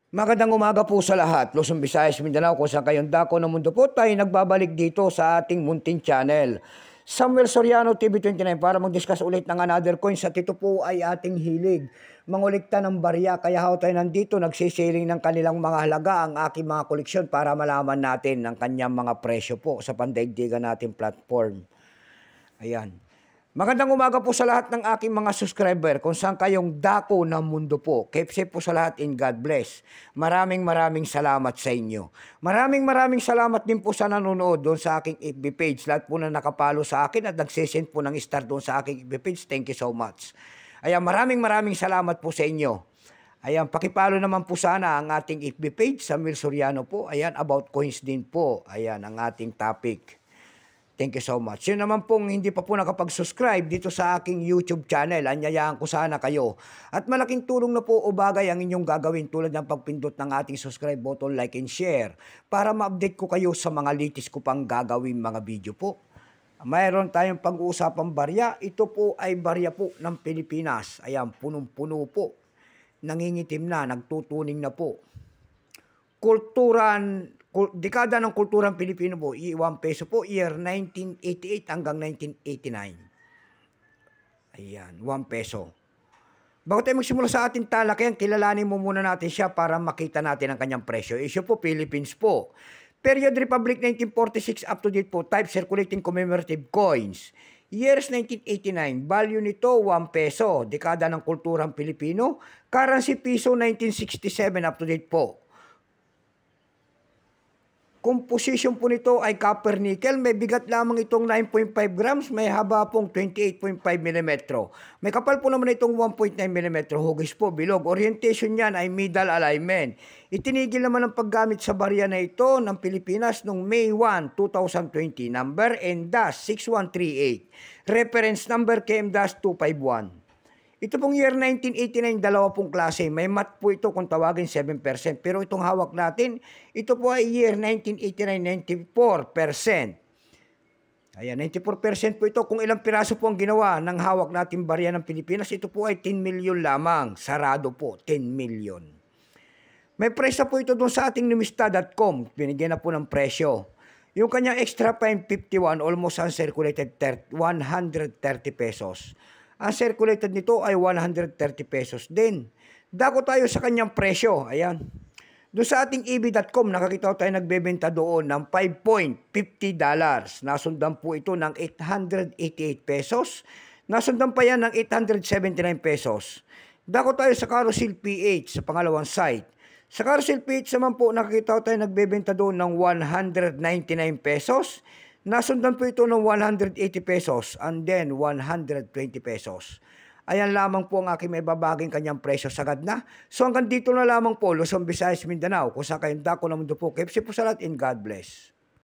Magandang umaga po sa lahat. Luzon, Visayas, Mindanao, kung saan kayong dako ng mundo po, tayo nagbabalik dito sa ating munting channel. Samuel Soriano, TV29, para mag-discuss ulit ng another coins at ito po ay ating hilig. Mangulikta ng barya, kaya ako tayo nandito, nagsisiling ng kanilang mga halaga ang aking mga koleksyon para malaman natin ang kanyang mga presyo po sa pandaigdigan nating platform. Ayan. Magandang umaga po sa lahat ng aking mga subscriber kung saan kayong dako ng mundo po. Keep safe po sa lahat and God bless. Maraming salamat sa inyo. Maraming salamat din po sa nanonood doon sa aking FB page. Lahat po na nakapalo sa akin at nagsisend po ng star doon sa aking FB page. Thank you so much. Ayan, maraming salamat po sa inyo. Ayan, pakipalo naman po sana ang ating FB page, Samuel Soriano po. Ayan, about coins din po. Ayan, ang ating topic. Thank you so much. Yun naman pong hindi pa po nakapag-subscribe dito sa aking YouTube channel, anyayahan ko sana kayo. At malaking tulong na po o bagay ang inyong gagawin tulad ng pagpindot ng ating subscribe button, like and share para ma-update ko kayo sa mga latest ko pang gagawin mga video po. Mayroon tayong pag-uusapang barya. Ito po ay barya po ng Pilipinas. Ayan, punong-puno po. Nangingitim na, nagtutuning na po. Dekada ng kulturang Pilipino po, 1 peso po, year 1988 hanggang 1989. Ayan, 1 peso. Bago tayo magsimula sa ating talakayan, kilalanin mo muna natin siya para makita natin ang kanyang presyo. Issue po, Philippines po. Period Republic 1946 up to date po, type circulating commemorative coins. Years 1989, value nito 1 peso. Dekada ng kulturang Pilipino, currency piso 1967 up to date po. Composition po nito ay copper nickel. May bigat lamang itong 9.5 grams. May haba pong 28.5 mm. May kapal po naman itong 1.9 mm. Hugis po, bilog. Orientation niyan ay middle alignment. Itinigil naman ang paggamit sa barya na ito ng Pilipinas noong May 1, 2020. Number N-6138. Reference number KM-251. Ito pong year 1989, dalawa pong klase. May mat po ito kung tawagin 7%. Pero itong hawak natin, ito po ay year 1989, 94%. Ayan, 94% po ito. Kung ilang piraso po ang ginawa ng hawak natin barya ng Pilipinas, ito po ay 10 million lamang. Sarado po, 10 million. May presyo po ito doon sa ating numista.com. Binigyan na po ng presyo. Yung kanyang extra fine 51, almost uncirculated 130 pesos. Ang circulated nito ay 130 pesos din. Dako tayo sa kanyang presyo. Ayan. Doon sa ating eb.com, nakakita tayo nagbebenta doon ng $5.50. Nasundan po ito ng 888 pesos. Nasundan pa yan ng 879 pesos. Dako tayo sa Carousel PH sa pangalawang site. Sa Carousel PH naman po, nakakita tayo nagbebenta doon ng 199 pesos. Nasundan po ito ng 180 pesos and then 120 pesos. Ayan lamang po ang aking may babaging kanyang presyo sagad na. So hanggang dito na lamang po, Luzon, Visayas, Mindanao. Kung saan kayong dako ng mundo po, keep safe po sa lahat and God bless.